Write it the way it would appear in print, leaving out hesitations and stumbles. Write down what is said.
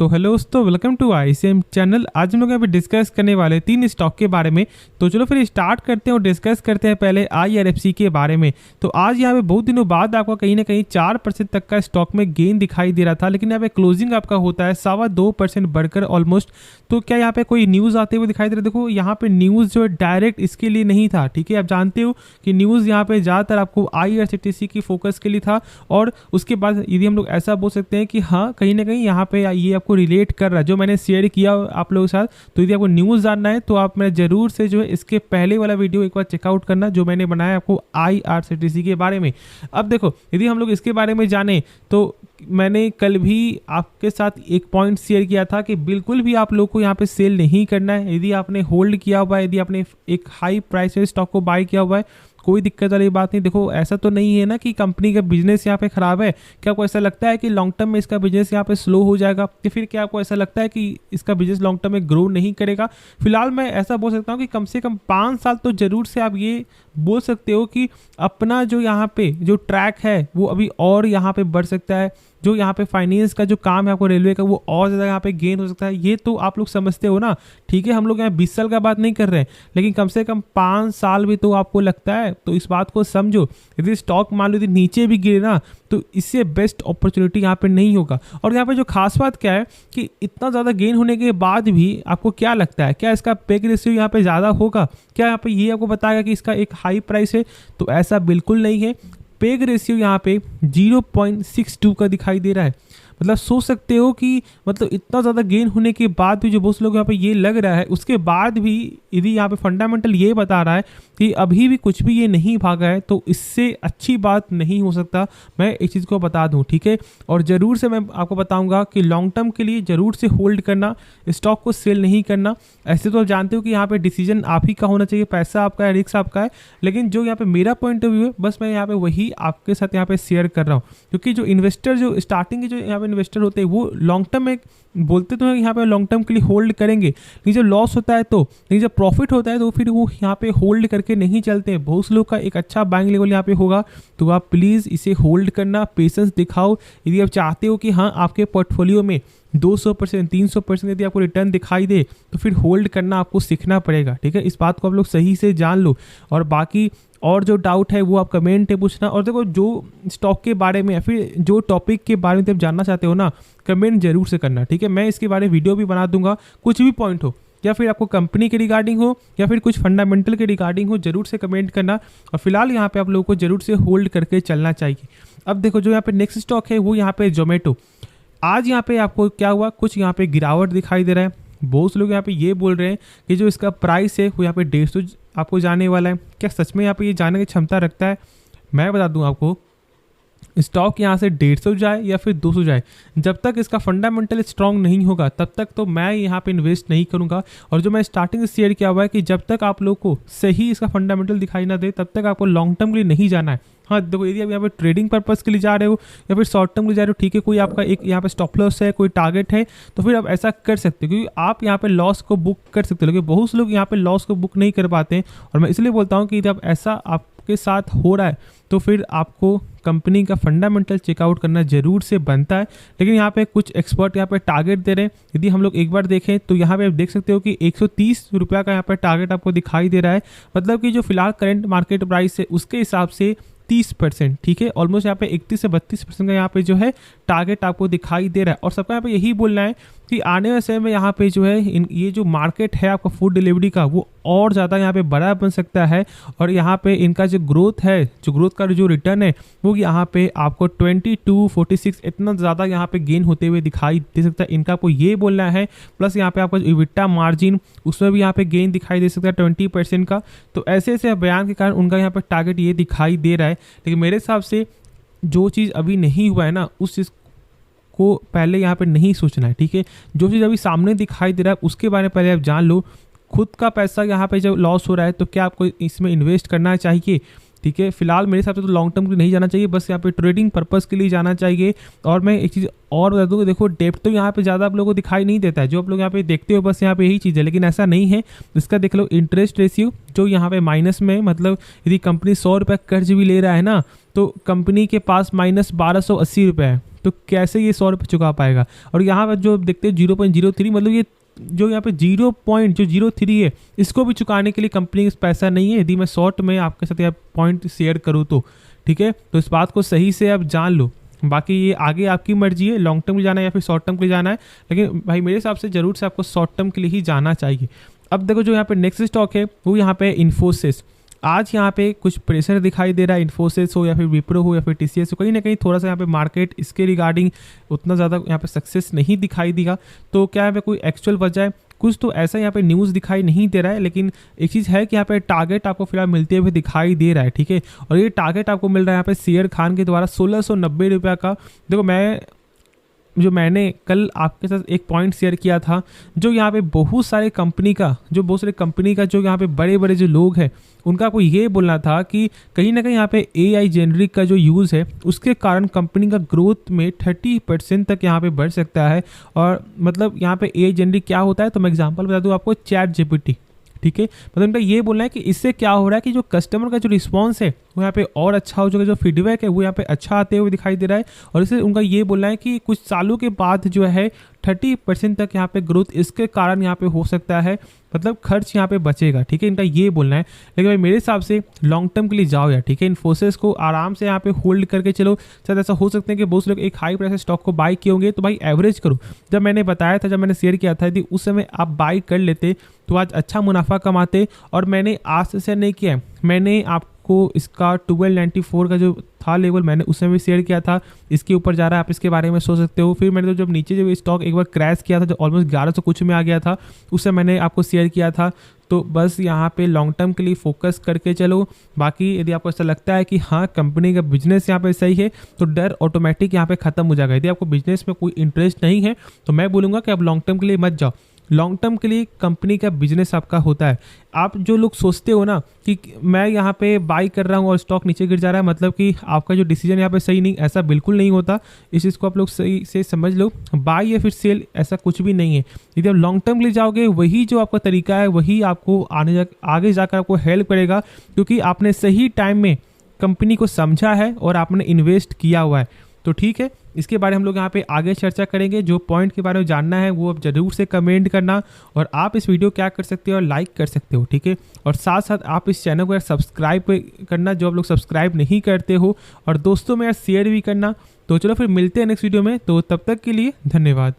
तो हेलो दोस्तों, welcome to ICM channel. आज हम लोग यहाँ पे डिस्कस करने वाले 3 स्टॉक के बारे में। तो चलो फिर स्टार्ट करते हैं और डिस्कस करते हैं पहले IRFC के बारे में। तो आज यहाँ पे बहुत दिनों बाद आपको कहीं ना कहीं 4% तक का स्टॉक में गेन दिखाई दे रहा था, लेकिन यहाँ पे क्लोजिंग आपका होता है 2.25% बढ़कर ऑलमोस्ट। तो क्या यहाँ पे कोई न्यूज़ आते हुए दिखाई दे रहा है? देखो यहाँ पे न्यूज़ जो है डायरेक्ट इसके लिए नहीं था, ठीक है। आप जानते हो कि न्यूज़ यहाँ पे ज़्यादातर आपको IRCTC की फोकस के लिए था, और उसके बाद यदि हम लोग ऐसा बोल सकते हैं कि हाँ कहीं ना कहीं यहाँ पे ये आपको रिलेट कर रहा है जो मैंने शेयर किया आप लोगों के साथ। तो यदि आपको न्यूज़ जानना है तो आप मेरे जरूर से जो है इसके पहले वाला वीडियो एक बार चेकआउट करना जो मैंने बनाया आपको IRCTC के बारे में। अब देखो यदि हम लोग इसके बारे में जाने तो मैंने कल भी आपके साथ एक पॉइंट शेयर किया था कि बिल्कुल भी आप लोग को यहाँ पे सेल नहीं करना है। यदि आपने होल्ड किया हुआ है, यदि आपने एक हाई प्राइस में स्टॉक को बाय किया हुआ है, कोई दिक्कत वाली बात नहीं। देखो ऐसा तो नहीं है ना कि कंपनी का बिजनेस यहाँ पे खराब है। क्या आपको ऐसा लगता है कि लॉन्ग टर्म में इसका बिजनेस यहाँ पे स्लो हो जाएगा, या फिर क्या आपको ऐसा लगता है कि इसका बिजनेस लॉन्ग टर्म में ग्रो नहीं करेगा? फिलहाल मैं ऐसा बोल सकता हूँ कि कम से कम 5 साल तो जरूर से आप ये बोल सकते हो कि अपना जो यहाँ पे जो ट्रैक है वो अभी और यहाँ पे बढ़ सकता है। जो यहाँ पे फाइनेंस का जो काम है आपको रेलवे का, वो और ज़्यादा यहाँ पे गेन हो सकता है। ये तो आप लोग समझते हो ना, ठीक है। हम लोग यहाँ 20 साल का बात नहीं कर रहे हैं, लेकिन कम से कम 5 साल भी तो आपको लगता है। तो इस बात को समझो। यदि स्टॉक मान लो यदि नीचे भी गिरे ना तो इससे बेस्ट अपॉर्चुनिटी यहाँ पे नहीं होगा। और यहाँ पे जो खास बात क्या है कि इतना ज़्यादा गेन होने के बाद भी आपको क्या लगता है, क्या इसका पेग रेशियो यहाँ पे ज़्यादा होगा? क्या यहाँ पे ये आपको बताएगा कि इसका एक हाई प्राइस है? तो ऐसा बिल्कुल नहीं है। पेग रेशियो यहाँ पे 0.62 का दिखाई दे रहा है। मतलब सोच सकते हो कि मतलब इतना ज़्यादा गेन होने के बाद भी जो बहुत लोग यहाँ पे ये लग रहा है, उसके बाद भी यदि यहाँ पे फंडामेंटल ये बता रहा है कि अभी भी कुछ भी ये नहीं भागा है, तो इससे अच्छी बात नहीं हो सकता। मैं इस चीज़ को बता दूं, ठीक है। और ज़रूर से मैं आपको बताऊंगा कि लॉन्ग टर्म के लिए ज़रूर से होल्ड करना, स्टॉक को सेल नहीं करना। ऐसे तो आप जानते हो कि यहाँ पे डिसीजन आप ही का होना चाहिए, पैसा आपका है, रिस्क आपका है। लेकिन जो यहाँ पे मेरा पॉइंट ऑफ व्यू है, बस मैं यहाँ पे वही आपके साथ यहाँ पे शेयर कर रहा हूँ। क्योंकि जो इन्वेस्टर जो स्टार्टिंग के जो यहाँ पे इन्वेस्टर होते हैं वो लॉन्ग टर्म में बोलते तो हैं यहाँ पे लॉन्ग टर्म के लिए होल्ड करेंगे, लेकिन जब लॉस होता है तो, लेकिन जब प्रॉफिट होता है तो फिर वो यहाँ पे होल्ड करके नहीं चलते हैं। बहुत से लोग का एक अच्छा बाइंग लेवल यहाँ पे होगा, तो आप प्लीज़ इसे होल्ड करना, पेशेंस दिखाओ। यदि आप चाहते हो कि हाँ आपके पोर्टफोलियो में 200% 300% यदि आपको रिटर्न दिखाई दे तो फिर होल्ड करना आपको सीखना पड़ेगा, ठीक है। इस बात को आप लोग सही से जान लो। और बाकी और जो डाउट है वो आप कमेंट में पूछना। और देखो जो स्टॉक के बारे में या फिर जो टॉपिक के बारे में आप जानना चाहते हो ना, कमेंट जरूर से करना, ठीक है। मैं इसके बारे में वीडियो भी बना दूंगा। कुछ भी पॉइंट हो, या फिर आपको कंपनी के रिगार्डिंग हो, या फिर कुछ फंडामेंटल के रिगार्डिंग हो, जरूर से कमेंट करना। और फिलहाल यहाँ पे आप लोगों को जरूर से होल्ड करके चलना चाहिए। अब देखो जो यहाँ पे नेक्स्ट स्टॉक है वो यहाँ पे जोमेटो। आज यहाँ पे आपको क्या हुआ, कुछ यहाँ पे गिरावट दिखाई दे रहा है। बहुत से लोग यहाँ पे ये बोल रहे हैं कि जो इसका प्राइस है वो यहाँ पे 150 आपको जाने वाला है। क्या सच में यहाँ पे ये जाने की क्षमता रखता है? मैं बता दूं आपको, स्टॉक यहाँ से 150 जाए या फिर 200 जाए, जब तक इसका फंडामेंटल स्ट्रांग नहीं होगा तब तक तो मैं यहाँ पे इन्वेस्ट नहीं करूँगा। और जो मैं स्टार्टिंग से शेयर किया हुआ है कि जब तक आप लोग को सही इसका फंडामेंटल दिखाई ना दे तब तक आपको लॉन्ग टर्म के लिए नहीं जाना है। हाँ देखो, यदि आप यहाँ पे ट्रेडिंग पर्पस के लिए जा रहे हो या फिर शॉर्ट टर्म के लिए जा रहे हो, ठीक है, कोई आपका एक यहाँ पे स्टॉप लॉस है, कोई टारगेट है, तो फिर आप ऐसा कर सकते हो क्योंकि आप यहाँ पे लॉस को बुक कर सकते हो। लेकिन बहुत से लोग यहाँ पे लॉस को बुक नहीं कर पाते हैं। और मैं इसलिए बोलता हूँ कि जब ऐसा आपके साथ हो रहा है तो फिर आपको कंपनी का फंडामेंटल चेकआउट करना जरूर से बनता है। लेकिन यहाँ पे कुछ एक्सपर्ट यहाँ पे टारगेट दे रहे हैं। यदि हम लोग एक बार देखें तो यहाँ पे आप देख सकते हो कि 130 रुपया का यहाँ पे टारगेट आपको दिखाई दे रहा है। मतलब कि जो फिलहाल करंट मार्केट प्राइस है उसके हिसाब से 30%, ठीक है। ऑलमोस्ट यहाँ पे 31 से 32% का यहाँ पे जो है टारगेट आपको दिखाई दे रहा है। और सबका यहाँ पे यही बोलना है कि आने वाले समय में यहाँ पे जो है ये जो मार्केट है आपका फूड डिलीवरी का वो और ज़्यादा यहाँ पे बड़ा बन सकता है। और यहाँ पे इनका जो ग्रोथ है, जो ग्रोथ का जो रिटर्न है वो यहाँ पे आपको 22-46 इतना ज़्यादा यहाँ पे गेन होते हुए दिखाई दे सकता है। इनका आपको ये बोलना है। प्लस यहाँ पे आपका इबिटा मार्जिन उसमें भी यहाँ पे गेन दिखाई दे सकता है 20% का। तो ऐसे ऐसे बयान के कारण उनका यहाँ पे टारगेट ये दिखाई दे रहा है। लेकिन मेरे हिसाब से जो चीज़ अभी नहीं हुआ है ना, उस चीज़ को पहले यहाँ पे नहीं सोचना है, ठीक है। जो चीज़ अभी सामने दिखाई दे रहा है उसके बारे में पहले आप जान लो। खुद का पैसा यहाँ पे जब लॉस हो रहा है तो क्या आपको इसमें इन्वेस्ट करना चाहिए, ठीक है। फिलहाल मेरे हिसाब से तो लॉन्ग टर्म के लिए नहीं जाना चाहिए, बस यहाँ पे ट्रेडिंग पर्पस के लिए जाना चाहिए। और मैं एक चीज़ और बता दूँ, देखो डेप्थ तो यहाँ पे ज़्यादा आप लोगों को दिखाई नहीं देता है। जो आप लोग यहाँ पे देखते हो बस यहाँ पे यही चीज़ है, लेकिन ऐसा नहीं है। इसका देख लो इंटरेस्ट रेशियो जो यहाँ पे माइनस में, मतलब यदि कंपनी 100 रुपये कर्ज भी ले रहा है ना तो कंपनी के पास -1280 रुपये है, तो कैसे ये 100 रुपये चुका पाएगा। और यहाँ पर जो देखते हैं 0.03, मतलब ये जो यहाँ पे 0.03 है इसको भी चुकाने के लिए कंपनी के पास पैसा नहीं है। यदि मैं शॉर्ट में आपके साथ यहाँ पॉइंट शेयर करूँ तो ठीक है, तो इस बात को सही से आप जान लो। बाकी ये आगे आपकी मर्जी है, लॉन्ग टर्म के जाना है या फिर शॉर्ट टर्म के लिए जाना है, लेकिन भाई मेरे हिसाब से जरूर से आपको शॉर्ट टर्म के लिए ही जाना चाहिए। अब देखो जो यहाँ पे नेक्स्ट स्टॉक है वो यहाँ पे इन्फोसिस। आज यहाँ पे कुछ प्रेशर दिखाई दे रहा है, इन्फोसिस हो या फिर विप्रो हो या फिर टीसीएस हो, कहीं ना कहीं थोड़ा सा यहाँ पे मार्केट इसके रिगार्डिंग उतना ज़्यादा यहाँ पे सक्सेस नहीं दिखाई दिया। तो क्या यहाँ पे कोई एक्चुअल वजह है, कुछ तो ऐसा यहाँ पे न्यूज़ दिखाई नहीं दे रहा है। लेकिन एक चीज़ है कि यहाँ पे टारगेट आपको फिलहाल मिलते हुए दिखाई दे रहा है, ठीक है। और ये टारगेट आपको मिल रहा है यहाँ पे शेयर खान के द्वारा 1690 रुपये का। देखो मैंने कल आपके साथ एक पॉइंट शेयर किया था, जो यहाँ पे बहुत सारे कंपनी का जो यहाँ पे बड़े बड़े जो लोग हैं उनका आपको ये बोलना था कि कहीं ना कहीं यहाँ पे AI जेनरिक का जो यूज़ है उसके कारण कंपनी का ग्रोथ में 30% तक यहाँ पे बढ़ सकता है। और मतलब यहाँ पे AI जेनरिक क्या होता है, तो मैं एग्जांपल बता दूँ आपको, ChatGPT, ठीक है। मतलब इनका ये बोलना है कि इससे क्या हो रहा है कि जो कस्टमर का जो रिस्पांस है वो यहाँ पे और अच्छा हो जाएगा, जो फीडबैक है वो यहाँ पे अच्छा आते हुए दिखाई दे रहा है। और इससे उनका ये बोलना है कि कुछ सालों के बाद जो है 30% तक यहाँ पे ग्रोथ इसके कारण यहाँ पे हो सकता है, मतलब खर्च यहाँ पे बचेगा, ठीक है। इनका ये बोलना है। लेकिन भाई मेरे हिसाब से लॉन्ग टर्म के लिए जाओ यार, ठीक है। इन्फोसिस को आराम से यहाँ पे होल्ड करके चलो। शायद ऐसा हो सकता है कि बहुत से लोग एक हाई प्राइस स्टॉक को बाई किए होंगे, तो भाई एवरेज करो। जब मैंने बताया था, जब मैंने शेयर किया था, यदि उस समय आप बाई कर लेते तो आज अच्छा मुनाफा कमाते। और मैंने आज से शेयर नहीं किया, मैंने आपको इसका 1294 का जो था लेवल, मैंने उस समय भी शेयर किया था। इसके ऊपर जा रहा है, आप इसके बारे में सोच सकते हो। फिर मैंने तो जब नीचे जब स्टॉक एक बार क्रैश किया था, जो ऑलमोस्ट 1100 कुछ में आ गया था, उससे मैंने आपको शेयर किया था। तो बस यहाँ पे लॉन्ग टर्म के लिए फोकस करके चलो। बाकी यदि आपको ऐसा लगता है कि हाँ कंपनी का बिजनेस यहाँ पे सही है, तो डर ऑटोमेटिक यहाँ पे खत्म हो जाएगा। यदि आपको बिजनेस में कोई इंटरेस्ट नहीं है तो मैं बोलूँगा कि आप लॉन्ग टर्म के लिए मत जाओ। लॉन्ग टर्म के लिए कंपनी का बिजनेस आपका होता है। आप जो लोग सोचते हो ना कि मैं यहाँ पे बाई कर रहा हूँ और स्टॉक नीचे गिर जा रहा है, मतलब कि आपका जो डिसीजन यहाँ पे सही नहीं, ऐसा बिल्कुल नहीं होता। इस चीज़ को आप लोग सही से समझ लो। बाई या फिर सेल ऐसा कुछ भी नहीं है। यदि आप लॉन्ग टर्म के लिए जाओगे, वही जो आपका तरीका है वही आपको आगे जाकर आपको हेल्प करेगा, क्योंकि आपने सही टाइम में कंपनी को समझा है और आपने इन्वेस्ट किया हुआ है। तो ठीक है, इसके बारे में हम लोग यहाँ पे आगे चर्चा करेंगे। जो पॉइंट के बारे में जानना है वो अब जरूर से कमेंट करना, और आप इस वीडियो क्या कर सकते हो और लाइक कर सकते हो, ठीक है। और साथ साथ आप इस चैनल को सब्सक्राइब करना, जो आप लोग सब्सक्राइब नहीं करते हो, और दोस्तों में यार शेयर भी करना। तो चलो फिर मिलते हैं नेक्स्ट वीडियो में, तो तब तक के लिए धन्यवाद।